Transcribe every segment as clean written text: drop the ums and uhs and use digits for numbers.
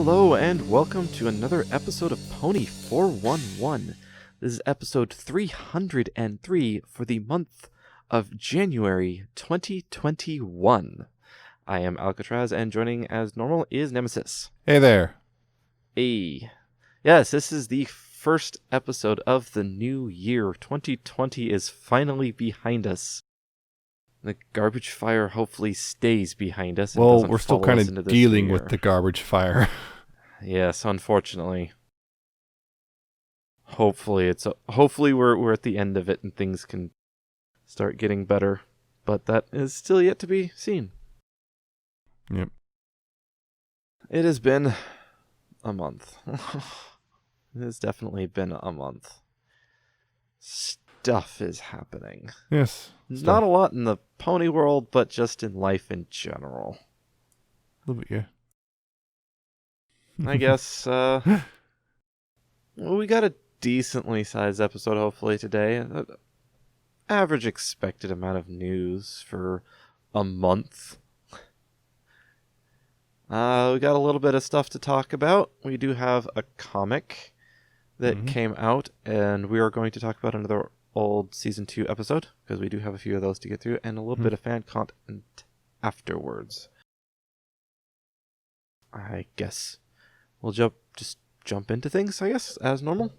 Hello and welcome to another episode of Pony 411. This is episode 303 for the month of January 2021. I am Alca7raz and joining as normal is Nemesis. Hey there. Hey. Yes, this is the first episode of the new year. 2020 is finally behind us. The garbage fire hopefully stays behind us. And Well, doesn't we're still follow kind us of into this dealing new with year. the garbage fire. Yes, unfortunately. Hopefully we're at the end of it and things can start getting better, but that is still yet to be seen. Yep. It has been a month. It has definitely been a month. Stuff is happening. Yes. Not a lot in the pony world, but just in life in general. A little bit, yeah. I guess, well, we got a decently sized episode hopefully today. Average expected amount of news for a month. We got a little bit of stuff to talk about. We do have a comic that came out, and we are going to talk about another old Season 2 episode, because we do have a few of those to get through, and a little bit of fan content afterwards. I guess we'll jump into things, I guess, as normal.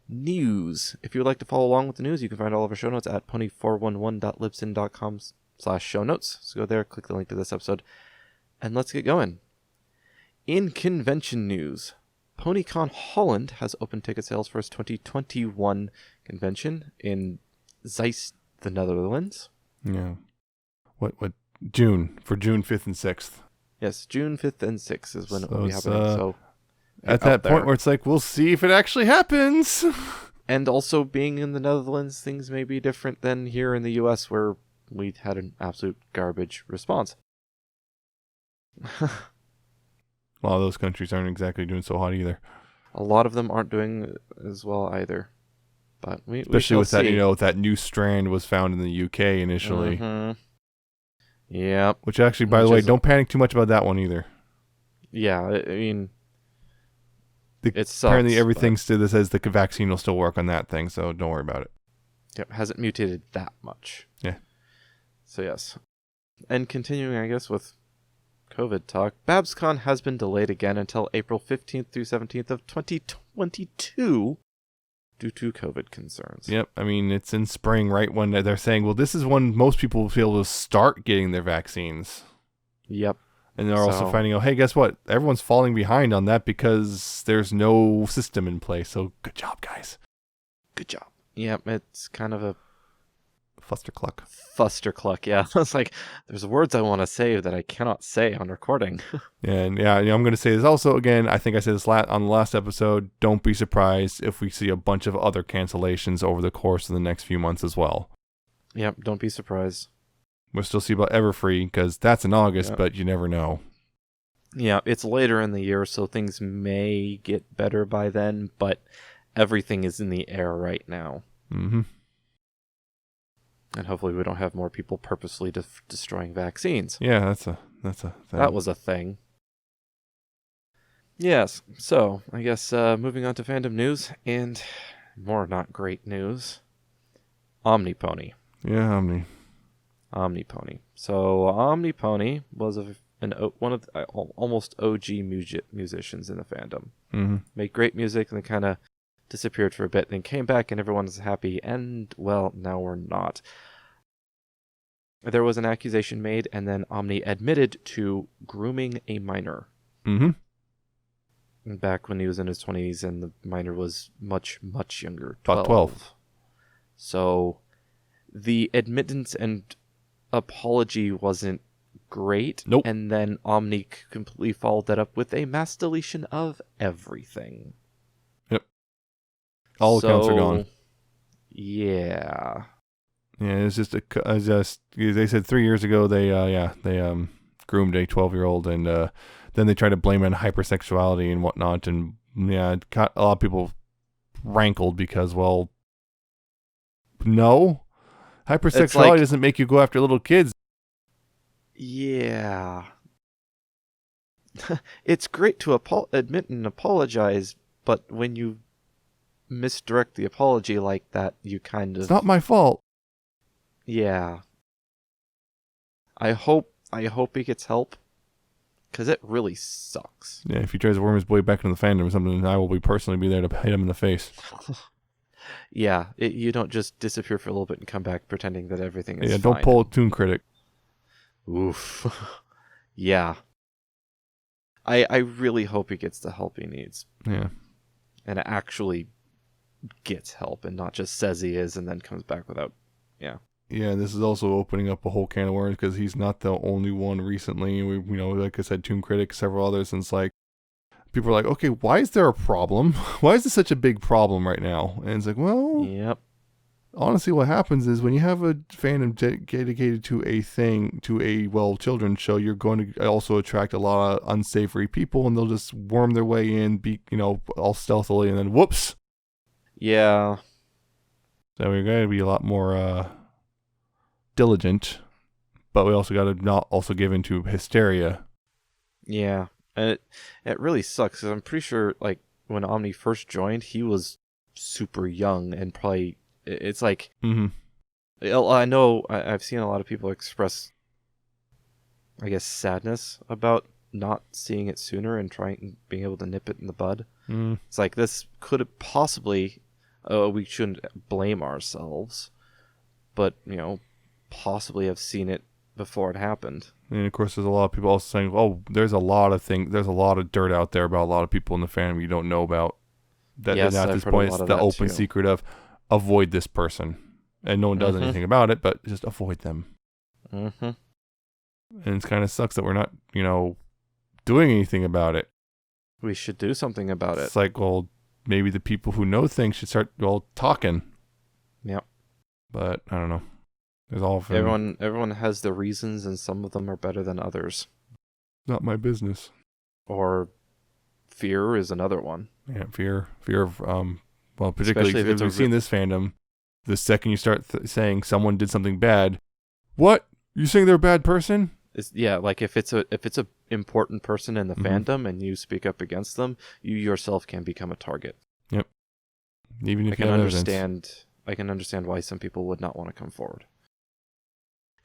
News. If you would like to follow along with the news, you can find all of our show notes at pony411.libsyn.com/show notes. So go there, click the link to this episode, and let's get going. In convention news, PonyCon Holland has open ticket sales for its 2021 convention in Zeist, the Netherlands. Yeah. What? June 5th and 6th. Yes, June 5th and 6th is when it will be it's, happening. So at that point where it's like, we'll see if it actually happens. And also being in the Netherlands, things may be different than here in the US, where we had an absolute garbage response. A lot of those countries aren't exactly doing so hot either. A lot of them aren't doing as well either. But especially we with shall that, see. that new strand was found in the UK initially. Mm-hmm. Yep. Which actually, by the way, don't panic too much about that one either. Yeah, I mean, it sucks. Apparently everything still says the vaccine will still work on that thing, so don't worry about it. Yep, hasn't mutated that much. Yeah. So yes. And continuing, I guess, with COVID talk, BabsCon has been delayed again until April 15th through 17th of 2022 due to COVID concerns. Yep, I mean, it's in spring, right, when they're saying, well, this is when most people will be able to start getting their vaccines. Yep. And they're also finding out, hey, guess what? Everyone's falling behind on that because there's no system in place. So good job, guys. Good job. Yep, it's kind of a fustercluck. Fustercluck, yeah. It's like, there's words I want to say that I cannot say on recording. And I'm going to say this also again. I think I said this on the last episode. Don't be surprised if we see a bunch of other cancellations over the course of the next few months as well. Yep, don't be surprised. We'll still see about Everfree because that's in August, but you never know. Yeah, it's later in the year, so things may get better by then, but everything is in the air right now. Mm-hmm. And hopefully we don't have more people purposely destroying vaccines. Yeah, that's a thing. That was a thing. Yes, so I guess moving on to fandom news and more not great news. Omnipony. Yeah, Omnipony. So Omnipony was one of the almost OG musicians in the fandom. Mm-hmm. Made great music and then kind of disappeared for a bit, then came back and everyone was happy, and well, now we're not. There was an accusation made, and then Omni admitted to grooming a minor. Mm-hmm. Back when he was in his 20s, and the minor was much, much younger. About 12. So the admittance and apology wasn't great. Nope. And then Omni completely followed that up with a mass deletion of everything. All accounts are gone. Yeah. Yeah, it's just they said 3 years ago they groomed a 12-year-old and then they tried to blame it on hypersexuality and whatnot, and a lot of people rankled because, well, no, hypersexuality doesn't make you go after little kids. Yeah. It's great to admit and apologize, but when you misdirect the apology like that, you kind of... It's not my fault. Yeah. I hope he gets help, because it really sucks. Yeah, if he tries to worm his way back into the fandom or something, I will personally be there to hit him in the face. Yeah, you don't just disappear for a little bit and come back pretending that everything is Yeah, fine. don't pull a Toon Critic. Oof. Yeah. I really hope he gets the help he needs. Yeah. And actually gets help and not just says he is and then comes back without... Yeah. Yeah, this is also opening up a whole can of worms because he's not the only one recently. We, like I said, Toon Critic, several others, and it's like, people are like, okay, why is there a problem? Why is this such a big problem right now? And it's like, well, Yep. honestly, what happens is when you have a fandom dedicated to a thing, to a, children's show, you're going to also attract a lot of unsavory people, and they'll just worm their way in, be, all stealthily, and then whoops. Yeah. So we got to be a lot more diligent, but we also got to not also give into hysteria. Yeah. And it really sucks, because I'm pretty sure, like, when Omni first joined, he was super young, and probably, it's like, I know I've seen a lot of people express, I guess, sadness about not seeing it sooner and being able to nip it in the bud. It's like, this could have possibly, we shouldn't blame ourselves, but, possibly have seen it before it happened. And of course, there's a lot of people also saying, "Oh, there's a lot of dirt out there about a lot of people in the fandom you don't know about." That, yes, and at this point, it's the open secret of avoid this person, and no one does anything about it, but just avoid them. And it kind of sucks that we're not, doing anything about it. We should do something about it. It's like, well, maybe the people who know things should start talking. Yep. But I don't know. There's all of everyone has their reasons, and some of them are better than others. Not my business. Or fear is another one. Yeah, fear of particularly if we've seen this fandom, the second you start saying someone did something bad, what? You saying they're a bad person? Like if it's a important person in the fandom and you speak up against them, you yourself can become a target. Yep. Even if I can understand why some people would not want to come forward.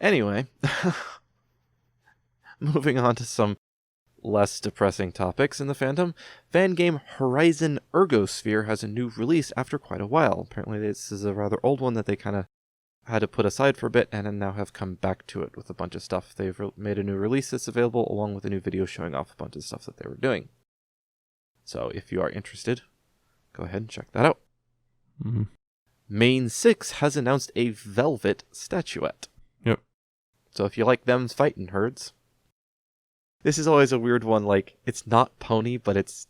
Anyway, moving on to some less depressing topics in the fandom, fan game Horizon Ergosphere has a new release after quite a while. Apparently this is a rather old one that they kind of had to put aside for a bit and now have come back to it with a bunch of stuff. They've made a new release that's available along with a new video showing off a bunch of stuff that they were doing. So if you are interested, go ahead and check that out. Main 6 has announced a Velvet statuette. Yep. So if you like them fighting herds, this is always a weird one. Like, it's not pony, but it's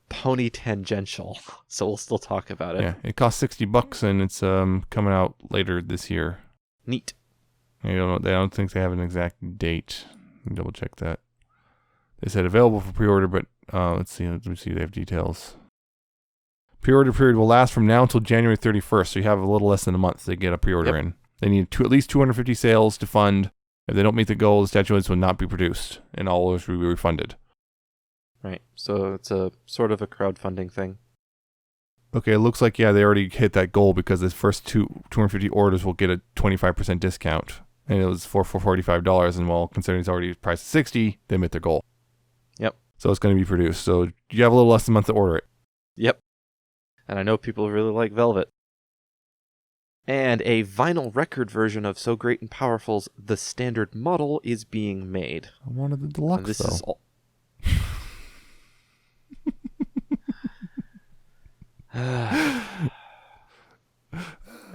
pony tangential. So we'll still talk about it. Yeah, it costs $60 and it's coming out later this year. Neat. I don't think they have an exact date. Let me double check that. They said available for pre-order, but let's see. Let me see. They have details. Pre-order period will last from now until January 31st, so you have a little less than a month to get a pre-order in. They need at least 250 sales to fund. If they don't meet the goal, the statuettes will not be produced, and all orders will be refunded. Right, so it's a sort of a crowdfunding thing. Okay, it looks like, they already hit that goal because the first 250 orders will get a 25% discount, and it was for $45, and considering it's already priced at $60, they met their goal. Yep. So it's going to be produced, so you have a little less than a month to order it. Yep. And I know people really like Velvet. And a vinyl record version of So Great and Powerful's The Standard Model is being made. I wanted the deluxe, and this though. Is all...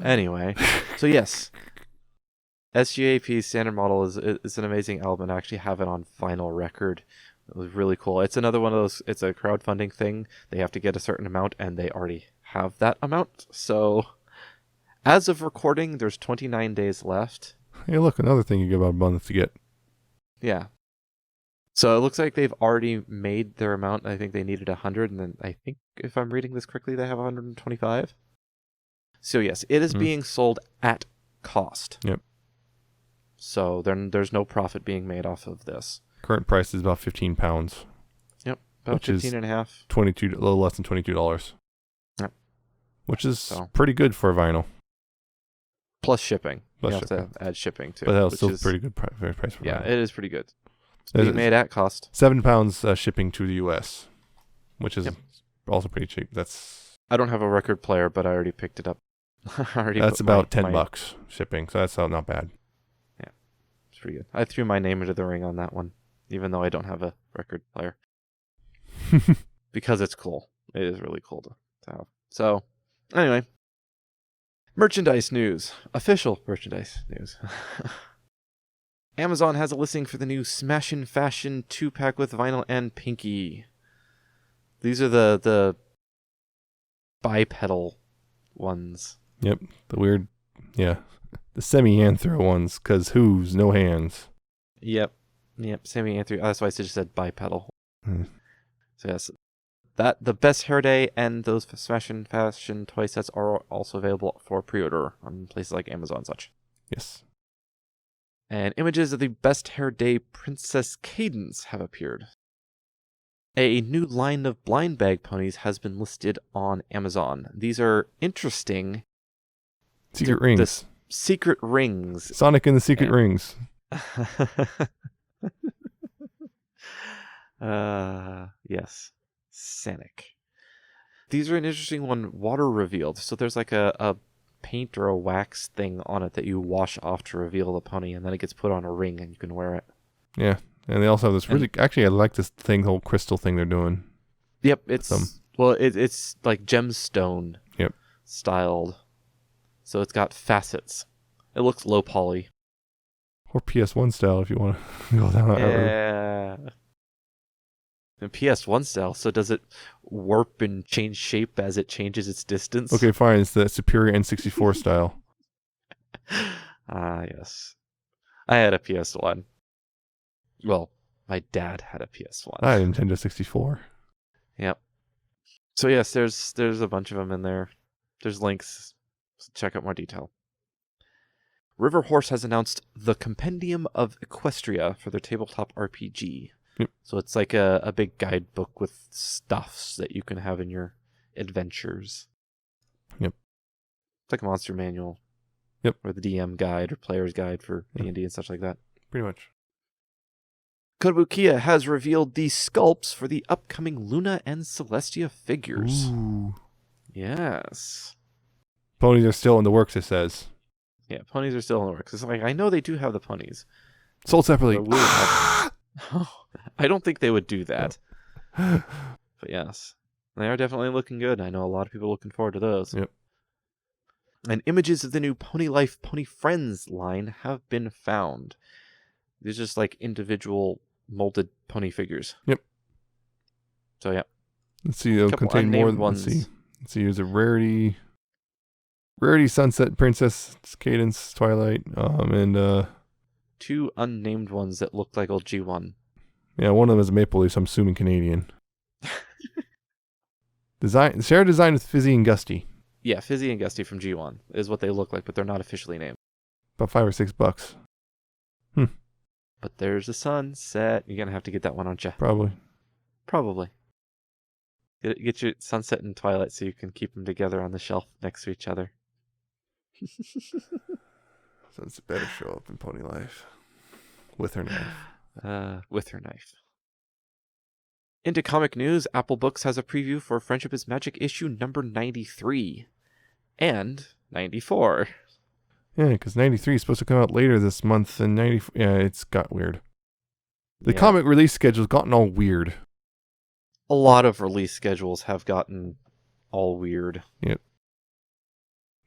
Anyway, so yes, SGAP's Standard Model is an amazing album, and I actually have it on vinyl record. It was really cool. It's another one of those, it's a crowdfunding thing. They have to get a certain amount, and they already have that amount. So, as of recording, there's 29 days left. Hey, look, another thing you get about a month to get. Yeah. So it looks like they've already made their amount. I think they needed 100, and then I think, if I'm reading this correctly, they have 125. So yes, it is being sold at cost. Yep. So there's no profit being made off of this. current price is about 15 pounds. Yep, about 15 and a half. A little less than $22. Yep. Which is pretty good for a vinyl. Plus shipping. Plus you shipping. have to add shipping too. But that was still pretty good price for vinyl. Yeah, it is pretty good. It's being made at cost. 7 pounds shipping to the U.S., which is also pretty cheap. I don't have a record player, but I already picked it up. That's about $10 shipping, so that's not bad. Yeah, it's pretty good. I threw my name into the ring on that one, even though I don't have a record player. Because it's cool. It is really cool to have. So, anyway. Merchandise news. Official merchandise news. Amazon has a listing for the new Smashin' Fashion 2-pack with vinyl and pinky. These are the bipedal ones. Yep, the weird, the semi-anthro ones, because who's no hands. Yep, semi-anthro. That's why I just said bipedal. Hmm. So yes, the best hair day and those Smashin' Fashion toy sets are also available for pre-order on places like Amazon and such. Yes. And images of the Best Hair Day Princess Cadence have appeared. A new line of blind bag ponies has been listed on Amazon. These are interesting. Secret rings. Secret rings. Sonic and the Secret Rings. Yes. Sonic. These are an interesting one, water revealed. So there's like a paint or a wax thing on it that you wash off to reveal the pony, and then it gets put on a ring and you can wear it. Yeah, and they also have this actually I like this whole crystal thing they're doing. Yep, it's like gemstone styled. So it's got facets. It looks low poly. Or PS1 style if you want to go down that road. Yeah. And PS1 style, so does it warp and change shape as it changes its distance? Okay, fine. It's the Superior N64 style. Yes. I had a PS1. Well, my dad had a PS1. I had a Nintendo 64. Yep. So yes, there's a bunch of them in there. There's links. So check out more detail. River Horse has announced the Compendium of Equestria for their tabletop RPG. Yep. So it's like a big guidebook with stuffs that you can have in your adventures. Yep. It's like a monster manual. Yep. Or the DM guide or player's guide for D&D and such like that. Pretty much. Kotobukiya has revealed the sculpts for the upcoming Luna and Celestia figures. Ooh. Yes. Ponies are still in the works, it says. Yeah, ponies are still in the works. It's like, I know they do have the ponies. Sold separately. I don't think they would do that. But yes, they are definitely looking good. I know a lot of people are looking forward to those. Yep. And images of the new Pony Life Pony Friends line have been found. These are just like individual molded pony figures. Yep. So yeah. Let's see, they'll contain more. Let's see, there's a Rarity Sunset Princess Cadence Twilight, and two unnamed ones that look like old G1. Yeah, one of them is a maple leaf, so I'm assuming Canadian. Share design with Fizzy and Gusty. Yeah, Fizzy and Gusty from G1 is what they look like, but they're not officially named. About $5 or $6. But there's a sunset. You're gonna have to get that one, aren't you? Probably. Get your Sunset and Twilight so you can keep them together on the shelf next to each other. Sunset better show up in Pony Life with her knife. With her knife. Into comic news, Apple Books has a preview for Friendship is Magic issue number 93 and 94. Yeah, because 93 is supposed to come out later this month than 94. Yeah, it's got weird. The comic release schedule's gotten all weird. A lot of release schedules have gotten all weird. Yep.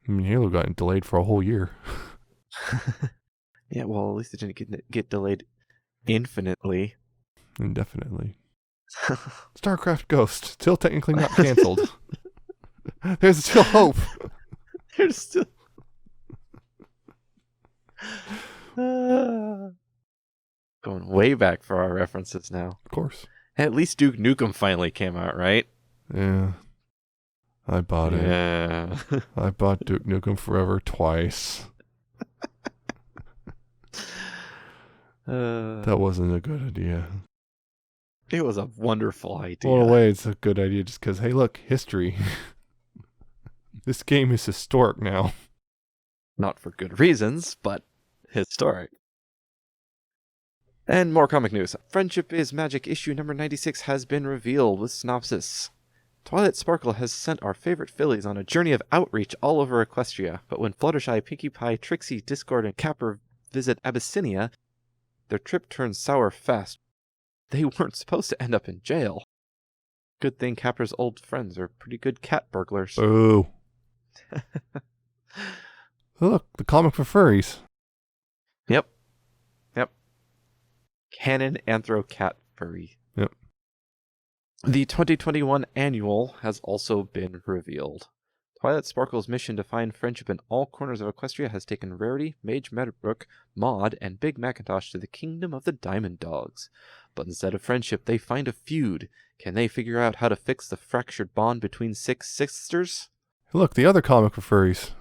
I mean, Halo got delayed for a whole year. Yeah, well, at least it didn't get delayed infinitely. Indefinitely. StarCraft Ghost, still technically not canceled. There's still hope. There's still... Going way back for our references now. Of course. At least Duke Nukem finally came out, right? Yeah. I bought it. Yeah. I bought Duke Nukem Forever twice. That wasn't a good idea. It was a wonderful idea. Well, in a way, it's a good idea just because, hey, look, history. This game is historic now. Not for good reasons, but historic. And more comic news. Friendship is Magic issue number 96 has been revealed with synopsis. Twilight Sparkle has sent our favorite fillies on a journey of outreach all over Equestria, but when Fluttershy, Pinkie Pie, Trixie, Discord, and Capper visit Abyssinia, their trip turns sour fast. They weren't supposed to end up in jail. Good thing Capper's old friends are pretty good cat burglars. Ooh. Look, the comic for furries. Yep. Canon Anthro Cat Furry. Yep. The 2021 annual has also been revealed. Twilight Sparkle's mission to find friendship in all corners of Equestria has taken Rarity, Mage Meadowbrook, Maud, and Big Macintosh to the kingdom of the Diamond Dogs. But instead of friendship, they find a feud. Can they figure out how to fix the fractured bond between six sisters? Look, the other comic for furries.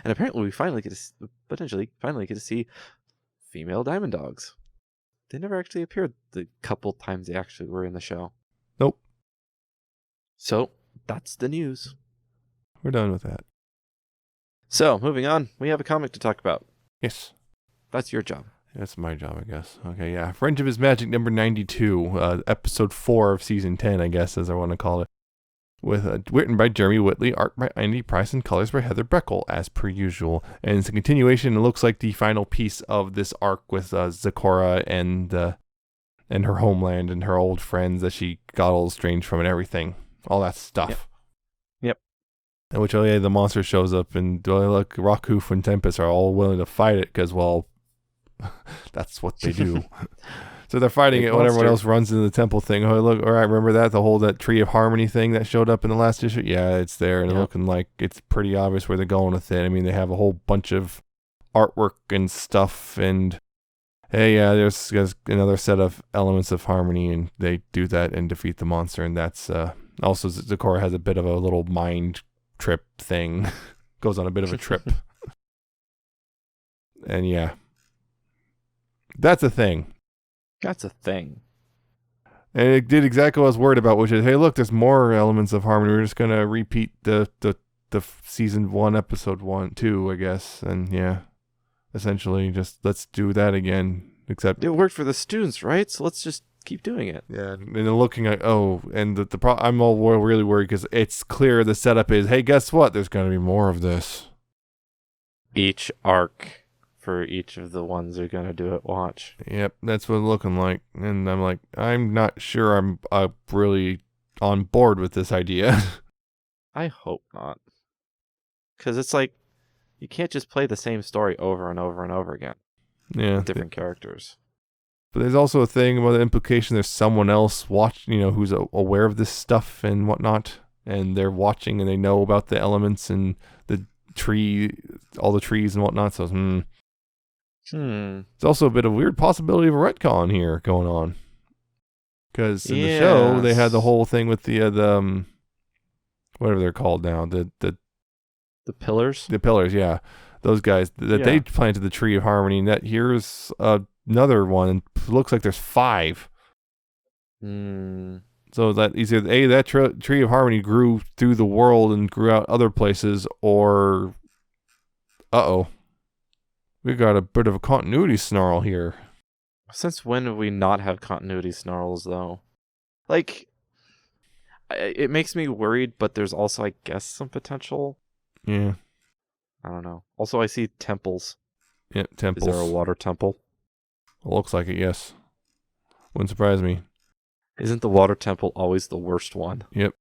And apparently we finally get to see female Diamond Dogs. They never actually appeared the couple times they actually were in the show. Nope. So, that's the news. We're done with that. So, moving on, we have a comic to talk about. Yes. That's your job. That's my job, I guess. Okay, yeah. Friendship is Magic number 92, episode 4 of season 10, I guess, as I want to call it. With written by Jeremy Whitley, art by Andy Price, and colors by Heather Breckel, as per usual. And it's a continuation. It looks like the final piece of this arc with Zecora and her homeland and her old friends that she got all estranged from and everything. All that stuff. Yep. And which, the monster shows up, and look, Rockhoof and Tempest are all willing to fight it because, well, that's what they do. So they're fighting it when everyone else runs into the temple thing. Oh, look, all right, remember that Tree of Harmony thing that showed up in the last issue? Yeah, it's there, and looking like it's pretty obvious where they're going with it. I mean, they have a whole bunch of artwork and stuff, and hey, yeah, there's another set of elements of harmony, and they do that and defeat the monster, and that's also Zecora has a bit of a little mind trip thing, goes on a bit of a trip, and yeah, that's a thing. That's a thing. And it did exactly what I was worried about, which is, hey, look, there's more elements of harmony. We're just going to repeat the season 1, episode 1, 2, I guess. And yeah, essentially just let's do that again. Except it worked for the students, right? So let's just keep doing it. Yeah, and then looking at, I'm all really worried because it's clear the setup is, hey, guess what? There's going to be more of this. Each arc. For each of the ones they're going to do it, watch. Yep, that's what it's looking like. And I'm like, I'm not sure I'm really on board with this idea. I hope not. Because it's like, you can't just play the same story over and over and over again. Yeah. With different characters. But there's also a thing about the implication there's someone else who's aware of this stuff and whatnot. And they're watching and they know about the elements and the tree, all the trees and whatnot. So, It's also a bit of a weird possibility of a retcon here going on. Because in the show, they had the whole thing with the whatever they're called now, the pillars? The pillars, yeah. Those guys, they planted the Tree of Harmony, and that here's another one. It looks like there's 5. So that either that Tree of Harmony grew through the world and grew out other places, or we got a bit of a continuity snarl here. Since when do we not have continuity snarls, though? Like, it makes me worried, but there's also, I guess, some potential. Yeah. I don't know. Also, I see temples. Yeah, temples. Is there a water temple? It looks like it, yes. Wouldn't surprise me. Isn't the water temple always the worst one? Yep.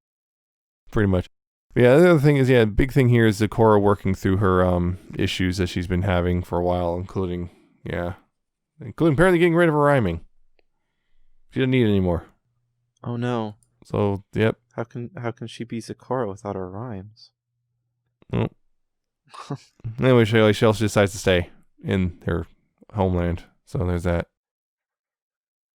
Pretty much. Yeah, the other thing is, big thing here is Zecora working through her issues that she's been having for a while, including apparently getting rid of her rhyming. She doesn't need it anymore. Oh no. So, yep. How can she be Zecora without her rhymes? Well, anyway, she also decides to stay in her homeland. So there's that.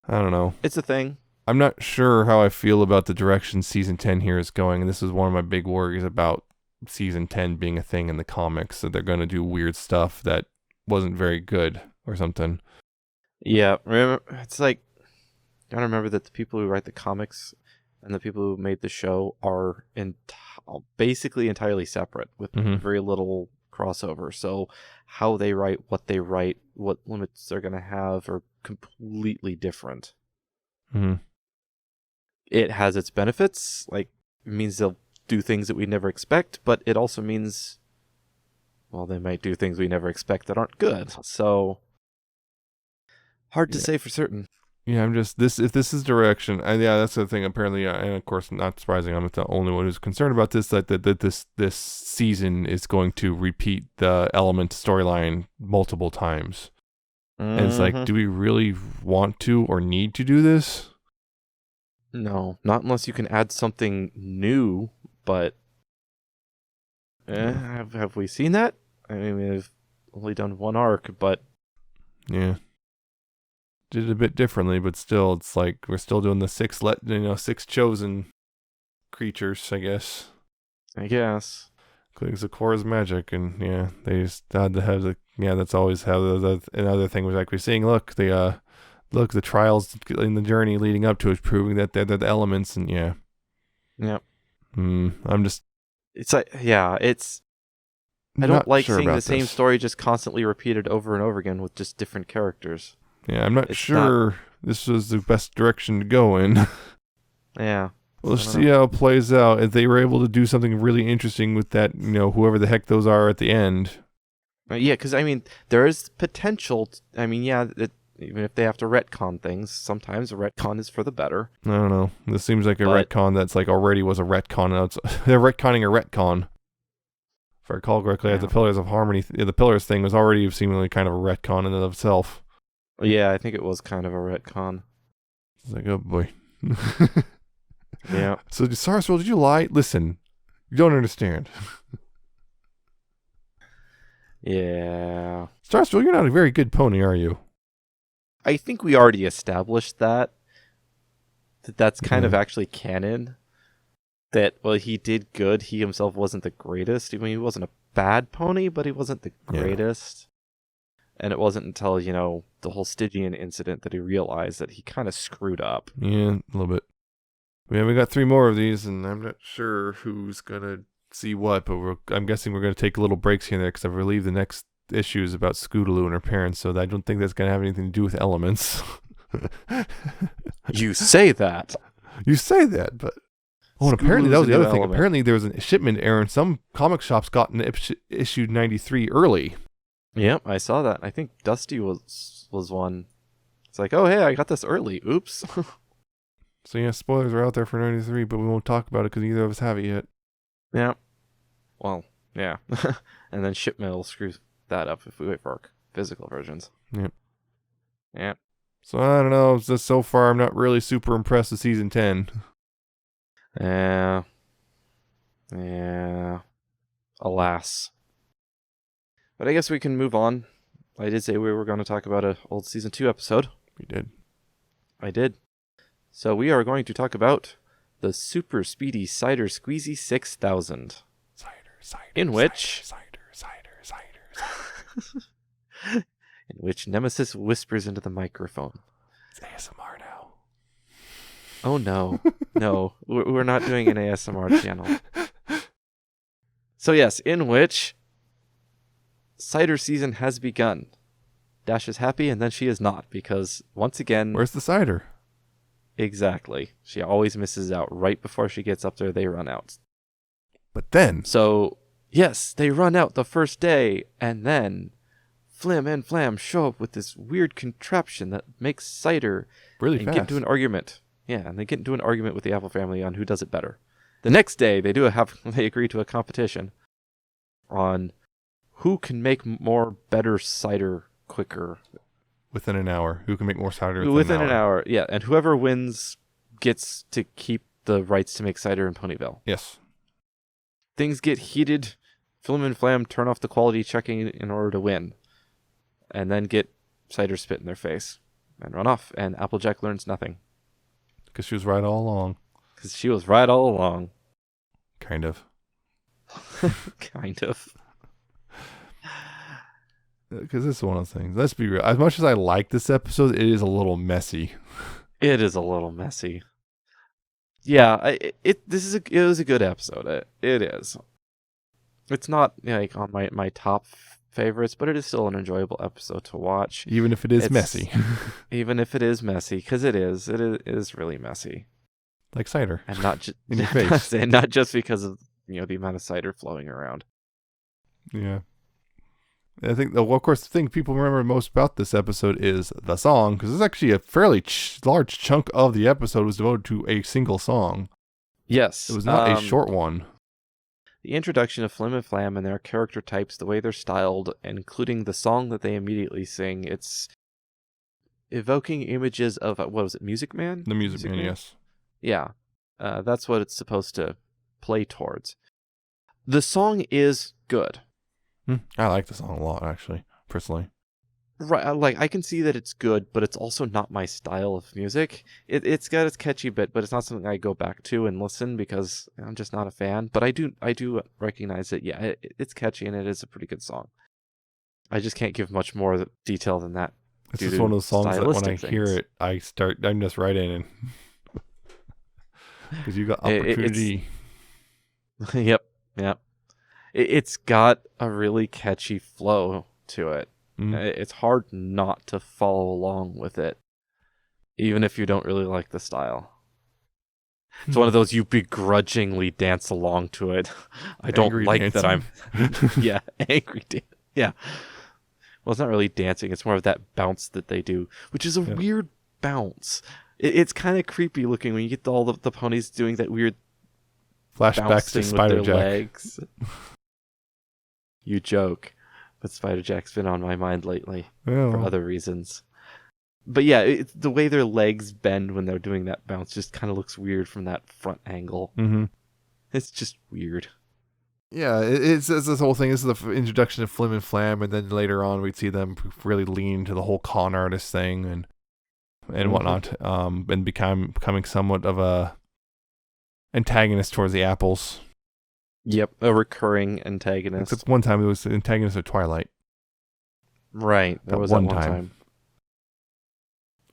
I don't know. It's a thing. I'm not sure how I feel about the direction season 10 here is going, and this is one of my big worries about season 10 being a thing in the comics, that they're going to do weird stuff that wasn't very good or something. Yeah, remember, it's like, I gotta remember that the people who write the comics and the people who made the show are basically entirely separate with very little crossover. So how they write, what limits they're gonna have are completely different. It has its benefits, like it means they'll do things that we never expect, but it also means, well, they might do things we never expect that aren't good. So hard to say for certain. Yeah, I'm just if this is direction, that's the thing. Apparently, and of course, not surprising, I'm not the only one who's concerned about this. That this season is going to repeat the Element storyline multiple times, and it's like, do we really want to or need to do this? No, not unless you can add something new. But have we seen that? I mean, we've only done one arc, but yeah. Did it a bit differently, but still, it's like we're still doing the six chosen creatures, I guess. Including Zikora's magic, and they just had to have that's always how another thing was like we're seeing. Look, the trials in the journey leading up to it, proving that they're the elements, and Yep. I'm just. It's like it's. I don't like seeing the same story just constantly repeated over and over again with just different characters. Yeah, I'm not sure this was the best direction to go in. Yeah. We'll see how it plays out. If they were able to do something really interesting with that, whoever the heck those are at the end. Yeah, because, I mean, there is potential. Even if they have to retcon things, sometimes a retcon is for the better. I don't know. This seems like a retcon that's like already was a retcon. They're retconning a retcon. If I recall correctly, the Pillars of Harmony, the Pillars thing was already seemingly kind of a retcon in and of itself. Yeah, I think it was kind of a retcon. It's like, oh boy. Yeah. So, Sorceress Girl, did you lie? Listen, you don't understand. Yeah. Sorceress Girl, you're not a very good pony, are you? I think we already established that's kind of actually canon. That, well, he did good. He himself wasn't the greatest. I mean, he wasn't a bad pony, but he wasn't the greatest. And it wasn't until, the whole Stygian incident that he realized that he kind of screwed up. Yeah, a little bit. Yeah, we got 3 more of these, and I'm not sure who's going to see what, but I'm guessing we're going to take little breaks here and there, because I believe the next issue is about Scootaloo and her parents, so I don't think that's going to have anything to do with elements. You say that. You say that, but... Oh, and apparently that was the other thing. Apparently there was a shipment error, and some comic shops got an issue 93 early. Yep, I saw that. I think Dusty was one. It's like, oh, hey, I got this early. Oops. So yeah, spoilers are out there for 93, but we won't talk about it because neither of us have it yet. Yeah. Well, yeah. And then shipment will screw that up if we wait for our physical versions. Yep. Yeah. So I don't know. Just so far, I'm not really super impressed with season 10. Yeah. Alas. But I guess we can move on. I did say we were going to talk about an old season 2 episode. We did. I did. So we are going to talk about the Super Speedy Cider Squeezy 6000. In which Nemesis whispers into the microphone. It's ASMR now. Oh no. No, we're not doing an ASMR channel. So yes, in which cider season has begun. Dash is happy and then she is not, because once again... Where's the cider? Exactly. She always misses out. Right before she gets up there, they run out. But then... So, yes, they run out the first day, and then Flim and Flam show up with this weird contraption that makes cider really and fast. Get into an argument. Yeah, and they get into an argument with the Apple family on who does it better. The next day, they agree to a competition on who can make better cider quicker. Within an hour. Who can make more cider within an hour? Yeah, and whoever wins gets to keep the rights to make cider in Ponyville. Yes. Things get heated. Flim and Flam turn off the quality checking in order to win. And then get cider spit in their face. And run off. And Applejack learns nothing. Because she was right all along. Because she was right all along. Kind of. Kind of. Because this is one of the things. Let's be real. As much as I like this episode, it is a little messy. It is a little messy. Yeah, it was a good episode. It is. It's not like on my top favorites, but it is still an enjoyable episode to watch. Even if it is messy. Even if it is messy, because it is really messy. Like cider. And not just in your face. And not just because of the amount of cider flowing around. Yeah. I think, of course, the thing people remember most about this episode is the song, because it's actually a fairly large chunk of the episode was devoted to a single song. Yes. It was not a short one. The introduction of Flim and Flam and their character types, the way they're styled, including the song that they immediately sing, it's evoking images of, what was it, Music Man? The Music Man, yes. Yeah. That's what it's supposed to play towards. The song is good. I like the song a lot, actually, personally. Right, I can see that it's good, but it's also not my style of music. It's got its catchy bit, but it's not something I go back to and listen because I'm just not a fan. But I do recognize that, yeah, it's catchy and it is a pretty good song. I just can't give much more detail than that. It's just one of those songs that when I hear it, I'm just right in. Because you got opportunity. Yep. It's got a really catchy flow to it. It's hard not to follow along with it, even if you don't really like the style. It's one of those you begrudgingly dance along to it. I don't angry like dancing. That I'm... yeah, angry yeah. Well, it's not really dancing. It's more of that bounce that they do, which is a weird bounce. It's kind of creepy looking when you get all the ponies doing that weird flashbacks to Spider Jack. Legs. You joke, but Spider Jack's been on my mind lately for other reasons. But yeah, the way their legs bend when they're doing that bounce just kind of looks weird from that front angle. Mm-hmm. It's just weird. Yeah, it's this whole thing. This is the introduction of Flim and Flam, and then later on we'd see them really lean to the whole con artist thing and whatnot, and becoming somewhat of a antagonist towards the apples. Yep, a recurring antagonist. Except one time it was the antagonist of Twilight. Right, that was one time.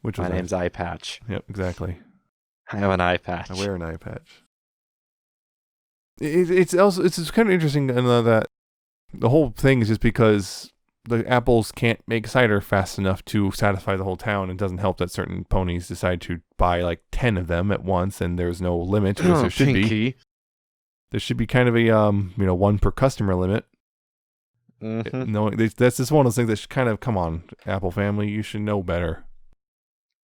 Which was my name's Eye Patch. Yep, exactly. I have an eye patch. I wear an eye patch. It's kind of interesting that the whole thing is just because the apples can't make cider fast enough to satisfy the whole town. It doesn't help that certain ponies decide to buy like 10 of them at once, and there's no limit. There should be. There should be kind of a one per customer limit. Mm-hmm. No, that's just one of those things that should kind of come on, Apple family. You should know better.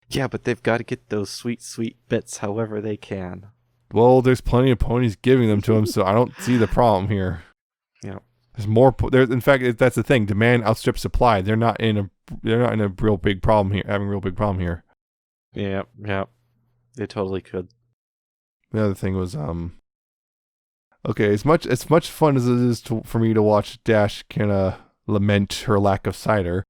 Yeah, but they've got to get those sweet, sweet bits however they can. Well, there's plenty of ponies giving them to them, so I don't see the problem here. Yeah, there's more. In fact, that's the thing. Demand outstrips supply. They're not in a real big problem here. Having a real big problem here. Yeah, they totally could. The other thing was okay, as much fun as it is for me to watch Dash kind of lament her lack of cider,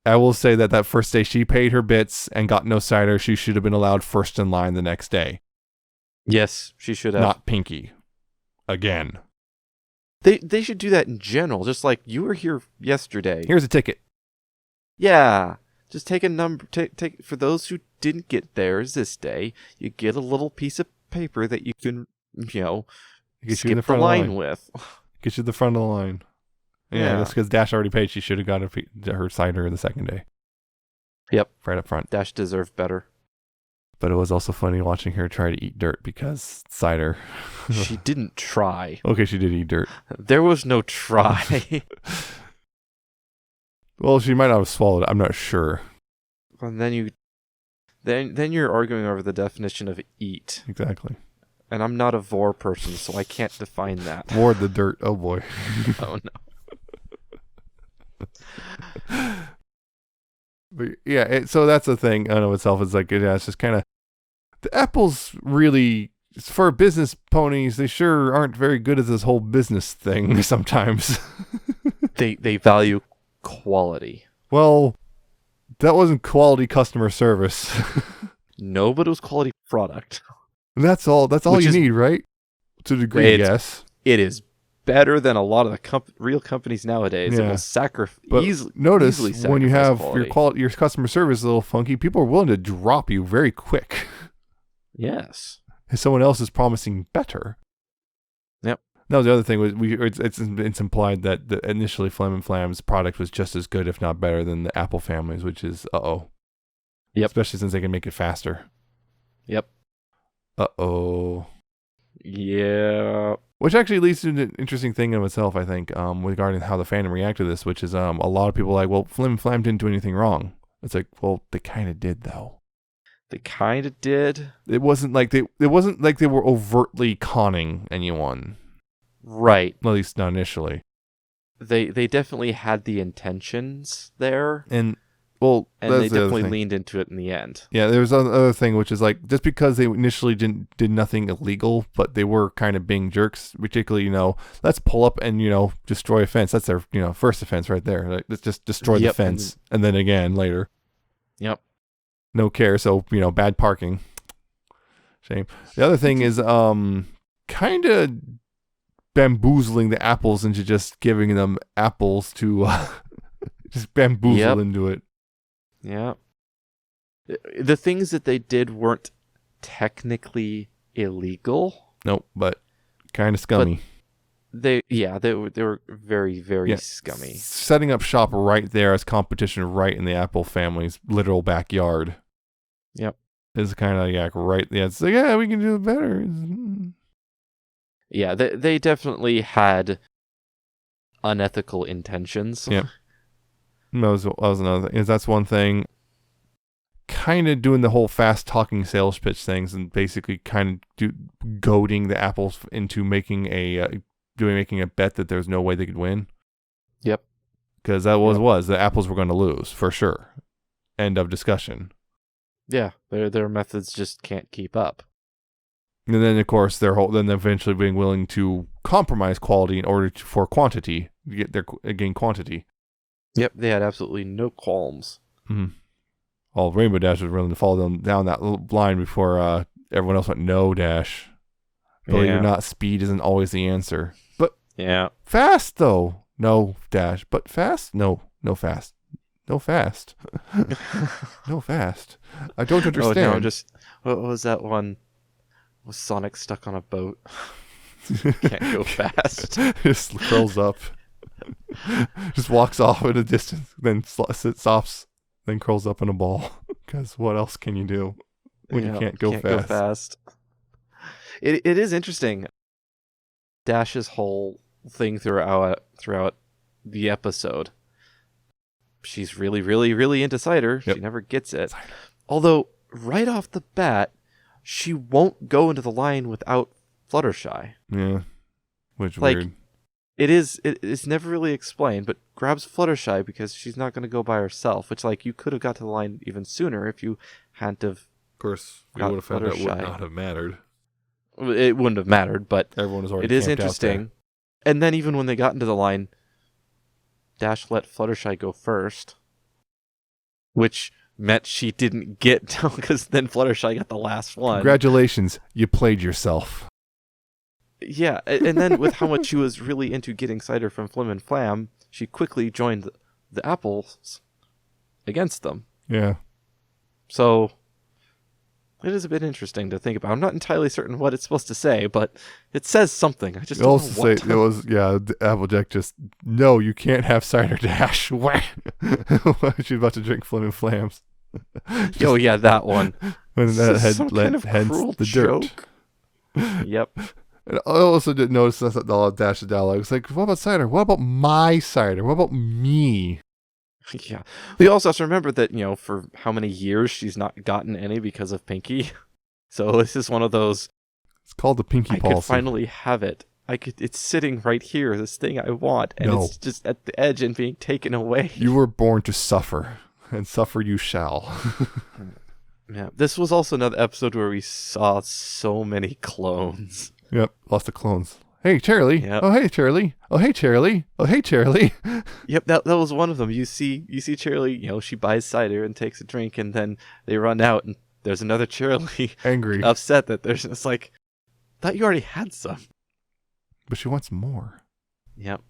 I will say that first day she paid her bits and got no cider, she should have been allowed first in line the next day. Yes, she should have. Not Pinky. Again. They should do that in general, just like you were here yesterday. Here's a ticket. Yeah, just take a number. Take for those who didn't get theirs this day, you get a little piece of paper that you can, skip the line with. Get you the front of the line. Yeah, that's because Dash already paid. She should have got her cider the second day. Yep. Right up front. Dash deserved better. But it was also funny watching her try to eat dirt because cider. She didn't try. Okay, she did eat dirt. There was no try. Well, she might not have swallowed it. I'm not sure. And then you're arguing over the definition of eat. Exactly. And I'm not a vor person, so I can't define that. Vor the dirt. Oh boy. Oh no. But yeah, so that's the thing. I know itself. It's like it's just kind of the apples. Really, for business ponies, they sure aren't very good at this whole business thing. Sometimes they value quality. Well, that wasn't quality customer service. No, but it was quality product. And that's all you need, right? To a degree, yes. It is better than a lot of the real companies nowadays. It will notice easily when you have quality. your customer service is a little funky, people are willing to drop you very quick. Yes. If someone else is promising better. Yep. No, the other thing was it's implied that initially Flim & Flam's product was just as good, if not better, than the Apple families, which is Yep. Especially since they can make it faster. Yep. Yeah. Which actually leads to an interesting thing in itself, I think, regarding how the fandom reacted to this, which is a lot of people are like, well, Flim & Flam didn't do anything wrong. It's like, well, they kind of did, though. They kind of did. It wasn't like they were overtly conning anyone. Right. At least not initially. They definitely had the intentions there. And they definitely leaned into it in the end. Yeah, there was another thing, which is like, just because they initially did nothing illegal, but they were kind of being jerks, particularly, let's pull up and, destroy a fence. That's their, first offense right there. Like, let's just destroy the fence. And then again later. Yep. No care. So, bad parking. Shame. The other thing is kind of bamboozling the apples into just giving them apples to just bamboozle into it. Yeah. The things that they did weren't technically illegal. Nope, but kind of scummy. They were very, very scummy. Setting up shop right there as competition right in the Apple family's literal backyard. Yep. Is kind of right. Yeah, it's like, we can do it better. Yeah, they definitely had unethical intentions. Yep. That was another thing. That's one thing. Kind of doing the whole fast talking sales pitch things and basically kind of goading the Apples into making a bet that there's no way they could win. Yep. Because that was the Apples were going to lose for sure. End of discussion. Yeah, their methods just can't keep up. And then of course then eventually being willing to compromise quality in order for quantity, gain quantity. Yep, they had absolutely no qualms. Mm-hmm. All Rainbow Dash was willing to follow them down that line before everyone else went no Dash. Believe it or not, speed isn't always the answer. But fast though, no Dash. But fast, no fast, no fast, no fast. I don't understand. Oh no, what was that one? Was Sonic stuck on a boat? Can't go fast. Just curls up. Just walks off at a distance, then stops, then curls up in a ball. Because what else can you do when you can't go fast? It is interesting. Dash's whole thing throughout the episode. She's really, really, really into cider. Yep. She never gets it. Cider. Although, right off the bat, she won't go into the line without Fluttershy. Yeah. Which weird. It's never really explained, but grabs Fluttershy because she's not going to go by herself, which, you could have got to the line even sooner if you hadn't have. Of course, we would have found that would not have mattered. It wouldn't have mattered, but everyone was already it is interesting. And then even when they got into the line, Dash let Fluttershy go first, which meant she didn't get because then Fluttershy got the last one. Congratulations, you played yourself. Yeah, and then with how much she was really into getting cider from Flim & Flam, she quickly joined the Apples against them. Yeah. So it is a bit interesting to think about. I'm not entirely certain what it's supposed to say, but it says something. I just don't know what. It was Applejack just, no, you can't have cider Dash. She's about to drink Flim & Flams. Oh yeah, that one. When that had some kind of cruel the joke. Yep. And I also did notice that the Dash's dialogue. It's like, what about cider? What about my cider? What about me? Yeah. We also have to remember that, for how many years she's not gotten any because of Pinky. So this is one of those. It's called the Pinky policy. I could finally have it. It's sitting right here, this thing I want, and it's just at the edge and being taken away. You were born to suffer, and suffer you shall. Yeah. This was also another episode where we saw so many clones. Yep, lots of clones. Hey, Charlie. Yep. Oh, hey, Charlie. Oh, hey, Charlie. Oh, hey, Charlie. Yep, that was one of them. You see Charlie, she buys cider and takes a drink, and then they run out, and there's another Charlie. Angry. Upset that it's like, thought you already had some. But she wants more. Yep.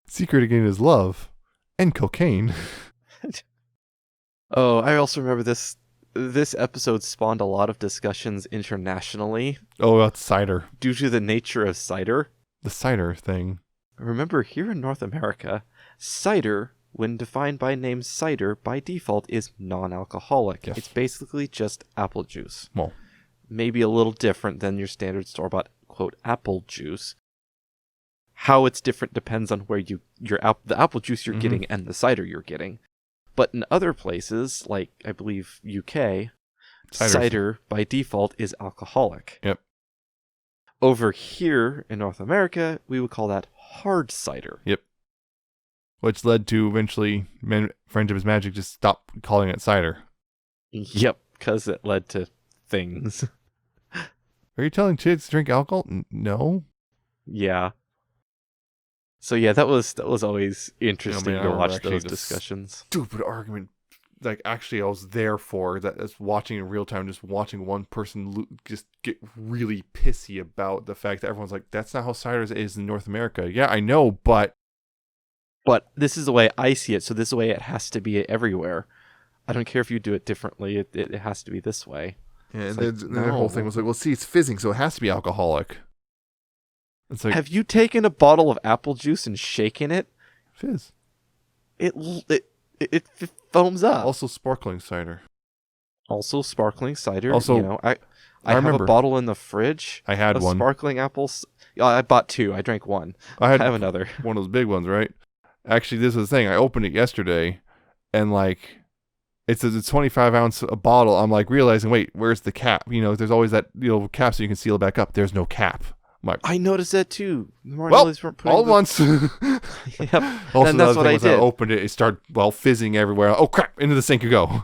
Secret to getting his love and cocaine. Oh, I also remember this episode spawned a lot of discussions internationally Oh, about cider. due to the nature of cider. The cider thing. Remember, here in North America, cider, when defined by name cider, by default is non-alcoholic. Yes. It's basically just apple juice. Well, Maybe a little different than your standard store-bought, quote, apple juice. How it's different depends on where the apple juice you're getting and the cider you're getting. But in other places, like I believe UK, cider by default is alcoholic. Yep. Over here in North America, we would call that hard cider. Yep. Which led to eventually Friendship is Magic just stop calling it cider. Yep, because it led to things. Are you telling kids to drink alcohol? No. Yeah. So yeah, that was always interesting I to remember watch actually those this discussions. Stupid argument. Like, actually, I was there for that. Just watching in real time, just watching one person just get really pissy about the fact that everyone's like, "That's not how cider is in North America." Yeah, I know, but this is the way I see it. So this is the way it has to be everywhere. I don't care if you do it differently. It has to be this way. yeah, and It's then like, their whole thing was like, "Well, see, it's fizzing, so it has to be alcoholic." It's like, have you taken a bottle of apple juice and shaken it? fizz. It foams up. Also, sparkling cider. Also sparkling cider. Also, you know, I have remember a bottle in the fridge. I had of one. Sparkling apples. I bought 2. I drank 1. I I had have another. one of those big ones, right? Actually, this is the thing. I opened it yesterday, and like, it's a 25-ounce bottle. I'm like realizing, wait, where's the cap? You know, there's always that cap so you can seal it back up. There's no cap. I'm like, I noticed that too. The well, weren't putting all at once. Yep. Also, And the that's other what thing I was did. I opened it, it started fizzing everywhere. Oh crap! Into the sink you go.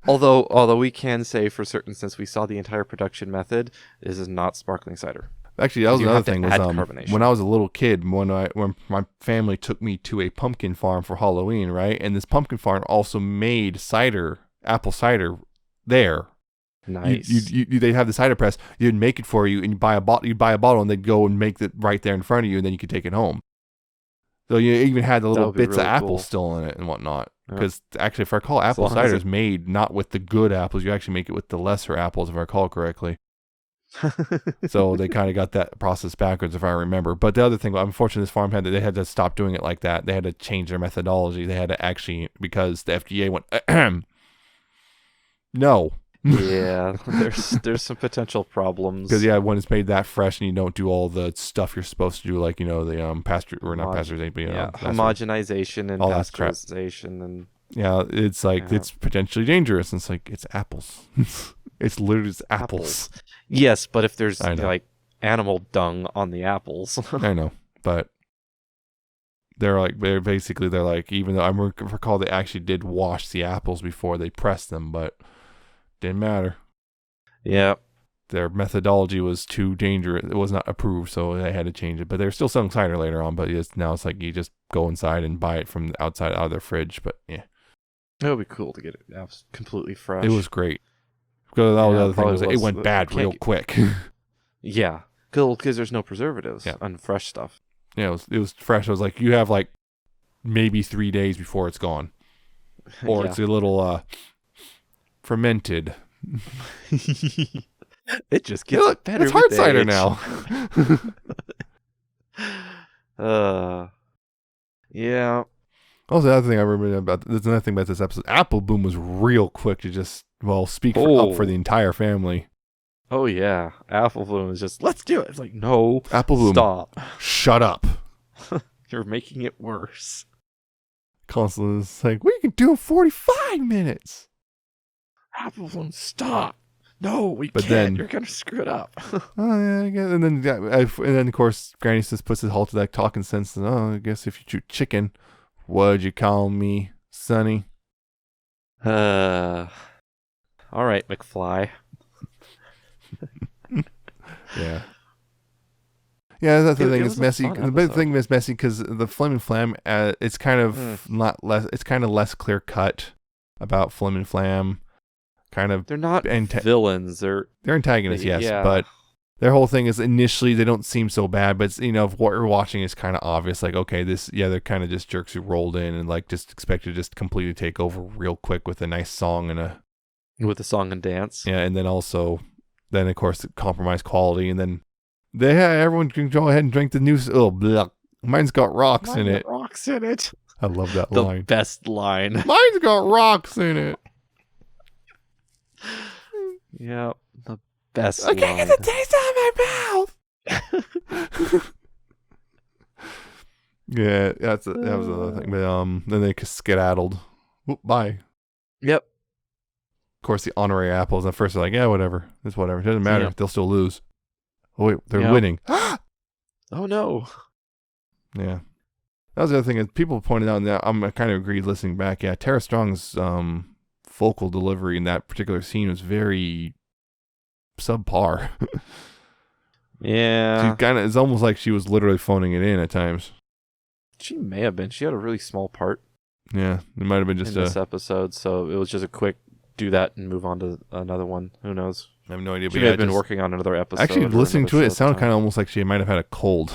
Although we can say for certain, since we saw the entire production method, this is not sparkling cider. Actually, that was You another have to thing. Was add carbonation. when I was a little kid, when my family took me to a pumpkin farm for Halloween, right? And this pumpkin farm also made cider, apple cider, there. Nice. They'd have the cider press. You'd make it for you, and you'd buy a bottle, and they'd go and make it right there in front of you, and then you could take it home. So you even had the little would be bits really of apple cool. still in it and whatnot. Yeah. Because actually, if I recall, apple long as cider it- is made not with the good apples. You actually make it with the lesser apples, if I recall correctly. So they kind of got that process backwards, if I remember. But the other thing, unfortunately, this farm they had to stop doing it like that. They had to change their methodology. They had to actually, because the FDA went, no. Yeah, there's some potential problems. Because when it's made that fresh and you don't do all the stuff you're supposed to do, like the pasteurization, but homogenization and all that crap. pasteurization and it's like it's potentially dangerous. And it's like it's apples. It's literally apples. Yes, but if there's I know. like animal dung on the apples, I know, but they're like even though I recall they actually did wash the apples before they pressed them, but didn't matter. yeah, Their methodology was too dangerous. It was not approved, so they had to change it. But they're still selling cider later on. But now it's like you just go inside and buy it from the outside out of their fridge. But yeah, it would be cool to get it completely fresh. it was great. Because that was the other thing was probably it went bad real quick. Yeah, because there's no preservatives Yeah. on fresh stuff. Yeah, it was fresh. I was like, you have like maybe 3 days before it's gone, or Yeah. it's a little fermented. It just gets Look, better. it's hard with cider age. now. Yeah. Also, the other thing I remember there's another thing about this episode. Apple Boom was real quick to just speak up for the entire family. Oh yeah. Apple Bloom is just let's do it. It's like no. Apple Boom, Stop. shut up. You're making it worse. Constantly is like, we can do it 45 minutes. Apple Bloom, stop. No, we But can't. then- You're gonna screw it up. Oh yeah, I guess. And then of course Granny just puts his halt to that talking sense. And, I guess if you shoot chicken, what'd you call me, Sonny? All right, McFly. Yeah. Yeah, that's the It thing. was It's a messy. fun The big episode. thing is messy because the Flim and Flam. It's kind of not less. It's kind of less clear cut about Flim and Flam. Kind of They're not Anta- villains. They're they're antagonists, yes, yeah. but their whole thing is initially they don't seem so bad, but it's, if what you're watching is kind of obvious, like, okay, they're kind of just jerks who rolled in and like just expect to just completely take over real quick with a nice song and with a song and dance. Yeah, and then also, of course, compromise quality, and then everyone can go ahead and drink the new. Oh, blah. Mine's got rocks in it. Rocks in it. I love that The line. best line. Mine's got rocks in it. Yeah, the best I can't line. get the taste out of my mouth. Yeah, that was another thing. But then they skedaddled. Oop, bye. Yep. Of course, the honorary apples. At first, they're like, yeah, whatever. It's whatever. It doesn't matter. Yep. They'll still lose. Oh wait, they're winning. Oh no. Yeah. That was the other thing. Is people pointed out, and I kind of agreed listening back. Yeah, Tara Strong's vocal delivery in that particular scene was very subpar. Yeah. It's almost like she was literally phoning it in at times. She may have been. She had a really small part. Yeah, it might have been just in this episode, so it was just a quick do that and move on to another one. Who knows? I have no idea. She may have been working on another episode. Actually, listening to it sounded kind of almost like she might have had a cold.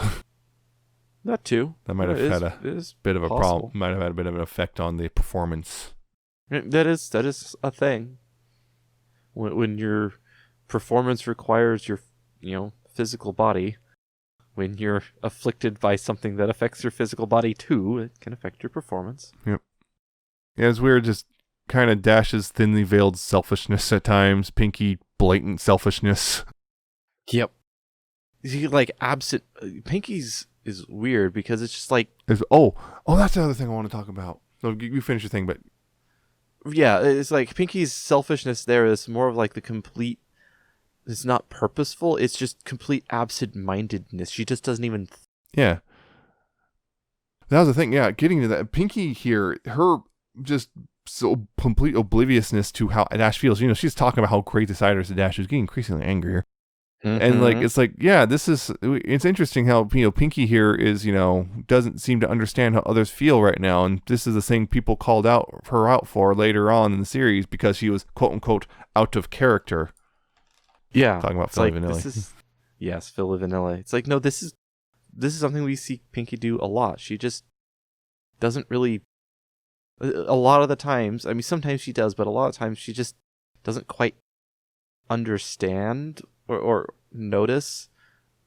That too. That might have had a bit of a problem. Might have had a bit of an effect on the performance. That is a thing. When your performance requires your physical body, when you're afflicted by something that affects your physical body too, it can affect your performance. Yep. Yeah, it's weird. Just kind of Dash's thinly veiled selfishness at times. Pinky blatant selfishness. Yep. He absent. Pinky's is weird because it's just like. Oh, that's another thing I want to talk about. No, you finish your thing, but. Yeah, it's like Pinky's selfishness there is more of like the complete. It's not purposeful. It's just complete absent-mindedness. She just doesn't even. Yeah. That was the thing. Yeah, getting to that. Pinky here, her just so complete obliviousness to how Dash feels. She's talking about how great the cider is to Dash. She's getting increasingly angrier. Mm-hmm. And it's like, yeah, it's interesting how, Pinky here is, doesn't seem to understand how others feel right now. And this is the thing people called her out for later on in the series because she was, quote unquote, out of character. Yeah. Talking about Philly Vanilli. Yes, Philly Vanilli. It's like, no, this is something we see Pinky do a lot. She just doesn't really, a lot of the times, I mean, sometimes she does, but a lot of times she just doesn't quite understand or notice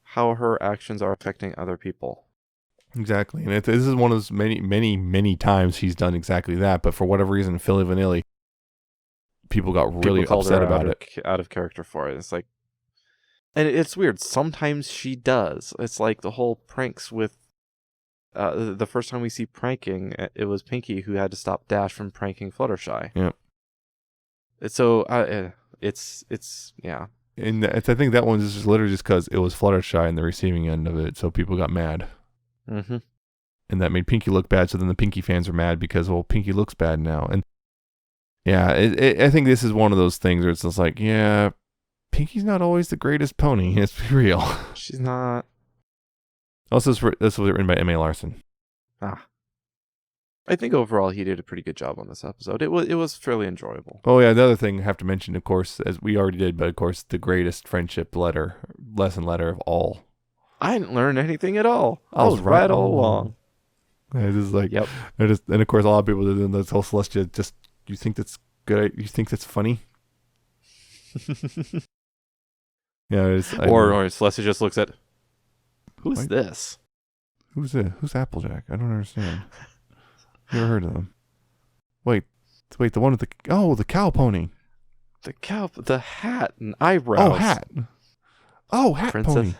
how her actions are affecting other people. Exactly. And this is one of those many, many, many times he's done exactly that. But for whatever reason, Philly Vanilli, people got really upset about it. Out of character for it. It's like, and it's weird. Sometimes she does. It's like the whole pranks with, the first time we see pranking, it was Pinky who had to stop Dash from pranking Fluttershy. Yeah. So, it's yeah. And I think that one's just literally just because it was Fluttershy in the receiving end of it, so people got mad. Mm-hmm. And that made Pinky look bad, so then the Pinky fans were mad because, well, Pinky looks bad now. And yeah, I think this is one of those things where it's just like, yeah, Pinky's not always the greatest pony. Let's be real. She's not. Also, this was written by M.A. Larson. I think overall he did a pretty good job on this episode. It was fairly enjoyable. Oh yeah, the other thing I have to mention, of course, as we already did, but of course, the greatest friendship lesson letter of all. I didn't learn anything at all. I was right all along. It is like, yep. And of course, a lot of people did this whole Celestia. Just, you think that's good? You think that's funny? Yeah. Or Celestia just looks at, who's this? Who's it? Who's Applejack? I don't understand. Never heard of them. Wait, the one with the cow pony. The hat and eyebrows. Oh, hat Princess. pony.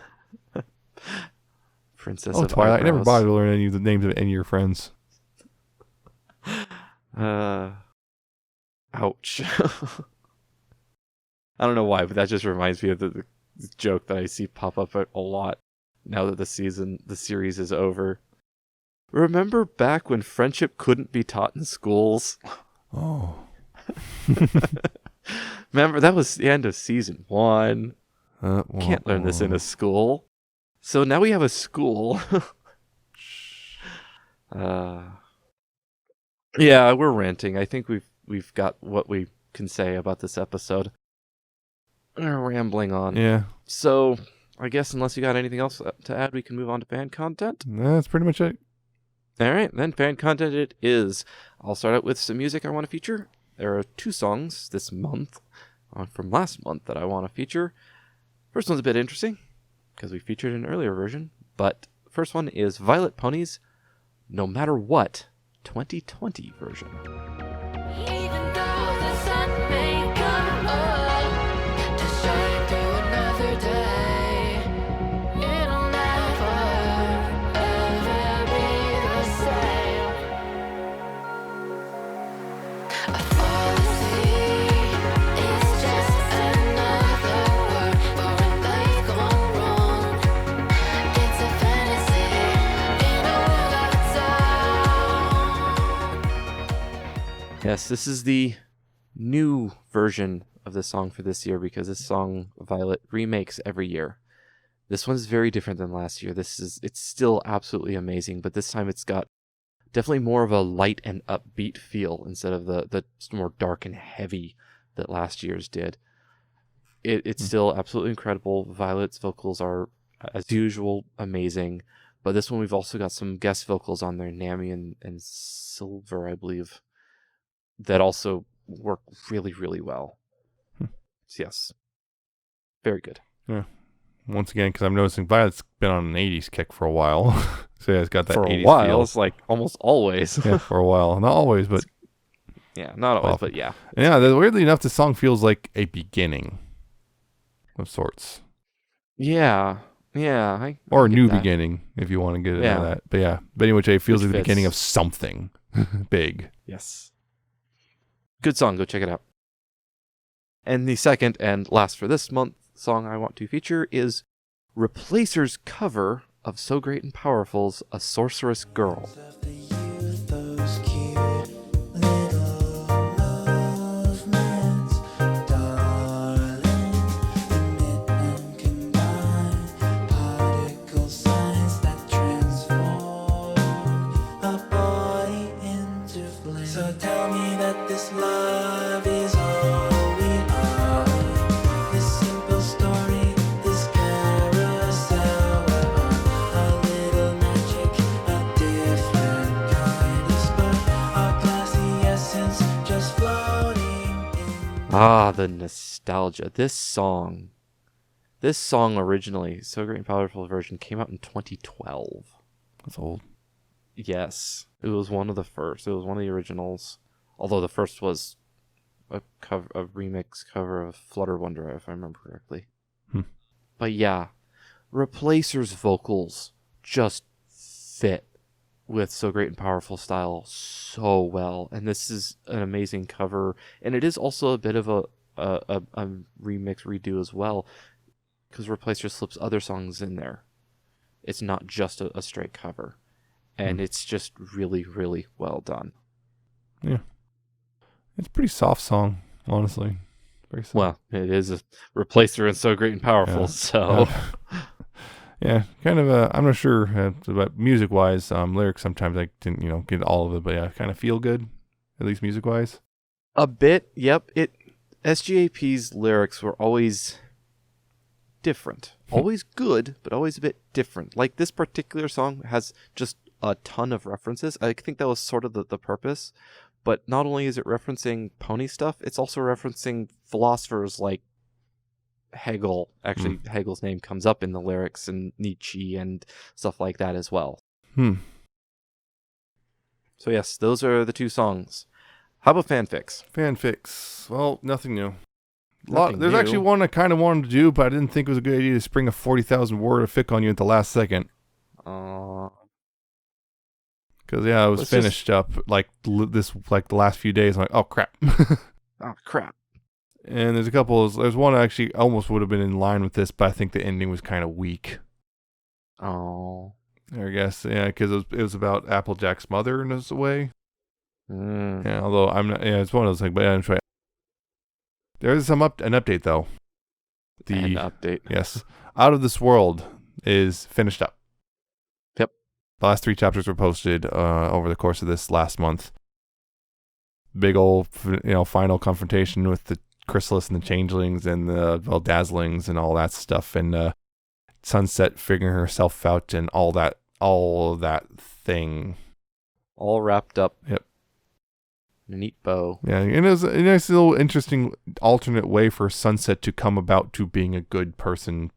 Princess. Oh, Twilight. I never bothered to learn any of the names of any of your friends. Ouch. I don't know why, but that just reminds me of the joke that I see pop up a lot now that the series is over. Remember back when friendship couldn't be taught in schools? Oh. Remember, that was the end of season 1. Can't learn this in a school. So now we have a school. Yeah, we're ranting. I think we've got what we can say about this episode. We're rambling on. Yeah. So I guess unless you got anything else to add, we can move on to fan content. That's pretty much it. All right, then fan content it is. I'll start out with some music I want to feature. There are 2 songs this month from last month that I want to feature. First one's a bit interesting because we featured an earlier version, but first one is Vylet Pony's No Matter What 2020 version. Even though the sun may come up to shine through another day, it'll never, ever be the same. A fallacy is just another word for a life gone wrong. It's a fantasy in a world of sound. Yes, this is the new version of the song for this year because this song Vylet remakes every year. This one's very different than last year. It's still absolutely amazing, but this time it's got definitely more of a light and upbeat feel instead of the more dark and heavy that last year's did. It's still absolutely incredible. Vylet's vocals are, as usual, amazing, but this one we've also got some guest vocals on there, Nami and Silver, I believe, that also work really, really well. So yes, very good. Yeah. Once again, because I'm noticing Violet's been on an 80s kick for a while. So yeah, it's got that For 80s a while, feel. it's like almost always. Yeah, for a while. Not always, but Yeah, not always, Often. but yeah. yeah, weirdly enough, the song feels like a beginning of sorts. Yeah, I Or a get new that. beginning, if you want to get into Yeah. that. But yeah, but anyway, it feels Which like the fits. beginning of something big. Yes. Good song, go check it out. And the second and last for this month song I want to feature is Replacer's cover of So Great and Powerful's A Sorceress Girl. Of the youth, those cute little movements, darling, emit and combine particle signs that transform a body into flame. So tell me that this love is all we are. This simple story, this carousel, we're on a little magic, a different kind of spark. Our glassy essence just floating in. Ah, the nostalgia. This song originally, So Great and Powerful version, came out in 2012. That's old. Yes, it was one of the first. It was one of the originals. Although the first was a remix cover of Flutter Wonder, if I remember correctly. But yeah, Replacer's vocals just fit with So Great and Powerful style so well, and this is an amazing cover. And it is also a bit of a remix redo as well, because Replacer slips other songs in there. It's not just a straight cover, and it's just really, really well done. Yeah. It's a pretty soft song, honestly. Very soft. Well, it is a Replacer and So Great and Powerful, Yeah. so Yeah, kind of. I'm not sure about music-wise. Lyrics sometimes I didn't, get all of it, but yeah, kind of feel good, at least music-wise. a bit. Yep, SGAP's lyrics were always different, always good, but always a bit different. Like this particular song has just a ton of references. I think that was sort of the purpose. But not only is it referencing pony stuff, it's also referencing philosophers like Hegel. Actually, Hegel's name comes up in the lyrics, and Nietzsche and stuff like that as well. So yes, those are the 2 songs. How about fanfics? Fanfics. Well, nothing new. Nothing There's new. actually one I kind of wanted to do, but I didn't think it was a good idea to spring a 40,000 word fic on you at the last second. Because yeah, I was Let's finished up the last few days. I'm like, oh crap. Oh crap. And there's one actually almost would have been in line with this, but I think the ending was kind of weak. Oh. I guess, yeah, because it was about Applejack's mother in a way. Mm. Yeah, although I'm not. Yeah, it's one of those things. But yeah, I'm trying. There is an update though. An update. Yes, Out of This World is finished up. Yep. The last 3 chapters were posted over the course of this last month. Big old, final confrontation with the Chrysalis and the Changelings and the Dazzlings and all that stuff. And Sunset figuring herself out and all of that thing. All wrapped up. Yep. In a neat bow. Yeah, and it was a nice little interesting alternate way for Sunset to come about to being a good person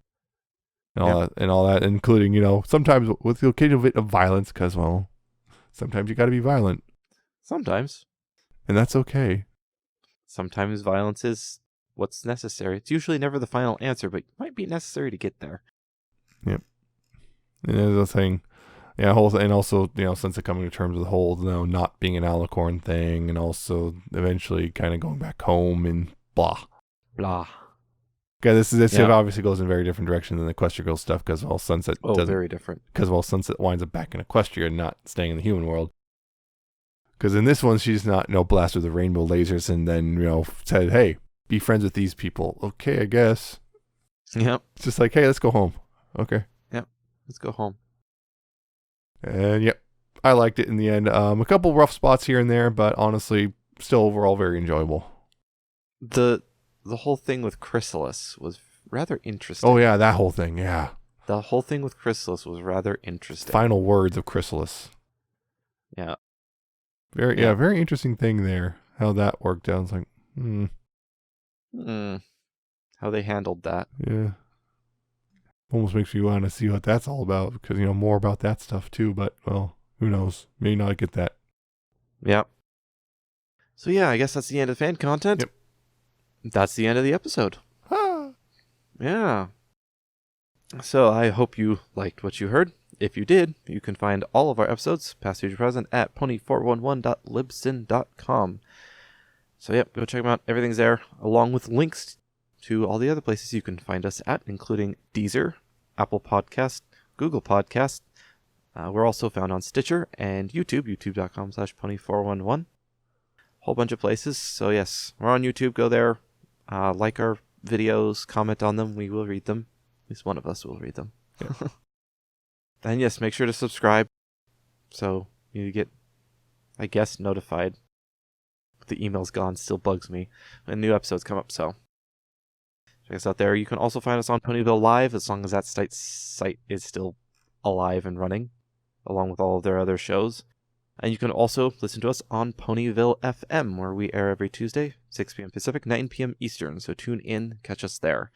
and all that, including, sometimes with the occasional bit of violence, because, well, sometimes you got to be violent. Sometimes. And that's okay. Sometimes violence is what's necessary. It's usually never the final answer, but it might be necessary to get there. Yep. And there's a thing. Yeah, and also, Sunset coming to terms with the whole, not being an alicorn thing, and also eventually kind of going back home and blah. Blah. Okay, this obviously goes in a very different direction than the Equestria Girl stuff, because, well, Sunset doesn't. Very different. Because, well, Sunset winds up back in Equestria and not staying in the human world. Because in this one, she's not, blasted with the rainbow lasers and then, said, hey, be friends with these people. Okay, I guess. Yep. It's just like, hey, let's go home. Okay. Yep. Let's go home. And, yep, I liked it in the end. A couple rough spots here and there, but honestly, still overall very enjoyable. The whole thing with Chrysalis was rather interesting. Oh, yeah, that whole thing, yeah. The whole thing with Chrysalis was rather interesting. Final words of Chrysalis. Yeah. Very interesting thing there. How that worked out. It's like, How they handled that. Yeah. Almost makes me want to see what that's all about, because, more about that stuff too, but, well, who knows? May not get that. Yep. So yeah, I guess that's the end of fan content. Yep. That's the end of the episode. Ah. Yeah. So I hope you liked what you heard. If you did, you can find all of our episodes, past, future, present, at pony411.libsyn.com. So yep, go check them out. Everything's there, along with links to all the other places you can find us at, including Deezer, Apple Podcast, Google Podcast. We're also found on Stitcher and YouTube, youtube.com/pony411. Whole bunch of places. So yes, we're on YouTube. Go there, like our videos, comment on them. We will read them. At least one of us will read them. Yeah. And yes, make sure to subscribe so you get, I guess, notified. The email's gone, still bugs me when new episodes come up, so check us out there. You can also find us on Ponyville Live, as long as that site is still alive and running, along with all of their other shows. And you can also listen to us on Ponyville FM, where we air every Tuesday, 6 p.m. Pacific, 9 p.m. Eastern, so tune in, catch us there.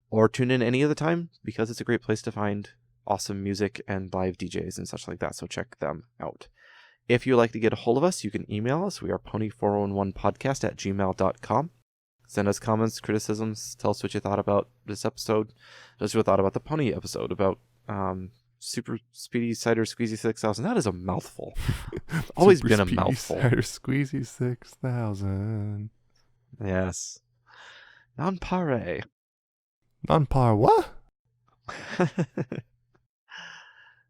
Or tune in any other time, because it's a great place to find awesome music and live DJs and such like that, so check them out. If you'd like to get a hold of us, you can email us. We are pony411podcast@gmail.com. Send us comments, criticisms, tell us what you thought about this episode, tell us what you thought about the Pony episode, about Super Speedy Cider Squeezy 6000. That is a mouthful. It's always been a mouthful. Cider Squeezy 6000. Yes. Non-pare. Non-par what?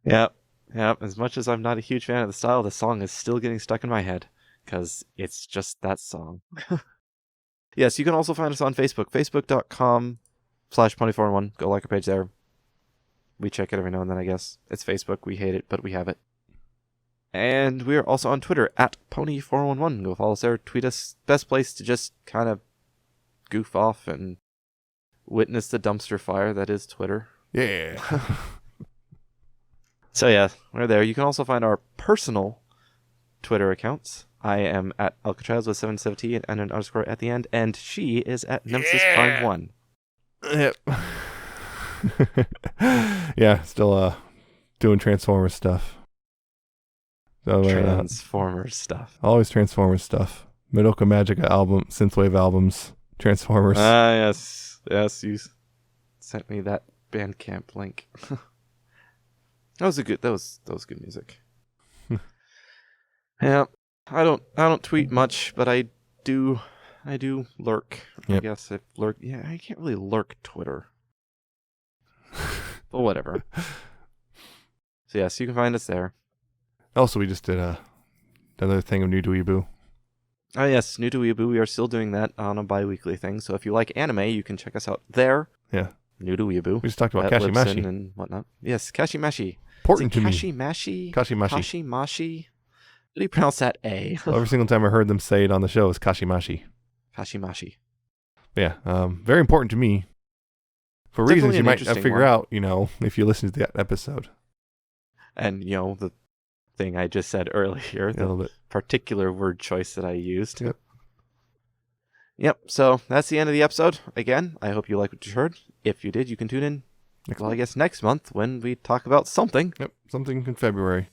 Yep. As much as I'm not a huge fan of the style, the song is still getting stuck in my head, because it's just that song. Yes, you can also find us on Facebook, facebook.com/pony411. Go like our page there. We check it every now and then, I guess. It's Facebook. We hate it, but we have it. And we are also on Twitter, @pony411. Go follow us there. Tweet us. Best place to just kind of goof off and witness the dumpster fire that is Twitter. Yeah. So yeah, we're there. You can also find our personal Twitter accounts. I am at Alca7raz with 770 and an underscore at the end, and she is at Nemesis Prime 1. Yep. Yeah, still doing Transformers stuff. So, Transformers stuff. Always Transformers stuff. Madoka Magica album, synthwave albums, Transformers. Yes, you sent me that Bandcamp link. That was good music. Yeah, I don't tweet much, but I do lurk. Yep. I guess I lurk. Yeah, I can't really lurk Twitter, but whatever. So yes, you can find us there. Also, we just did another thing of New to Weeaboo. Oh yes, New to Weeaboo. We are still doing that on a bi-weekly thing. So if you like anime, you can check us out there. Yeah. New to Weeaboo. We just talked about at Kashimashi Libsyn and whatnot. Yes, Kashimashi. Important to me. Kashimashi. Kashimashi. How do you pronounce that A? Well, every single time I heard them say it on the show is Kashimashi. Kashimashi. Yeah, very important to me. For Definitely reasons you an might not interesting figure one. out, if you listen to that episode. And, the thing I just said earlier, A little the bit. particular word choice that I used. Yep. Yep, so that's the end of the episode. Again, I hope you liked what you heard. If you did, you can tune in, I guess next month when we talk about something. Yep, something in February.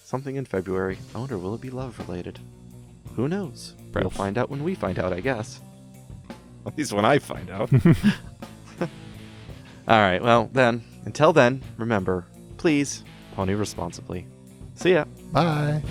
Something in February. I wonder, will it be love related? Who knows? We'll Perhaps. find out when we find out, I guess. At least when I find out. Alright, well then, until then, remember, please, pony responsibly. See ya. Bye.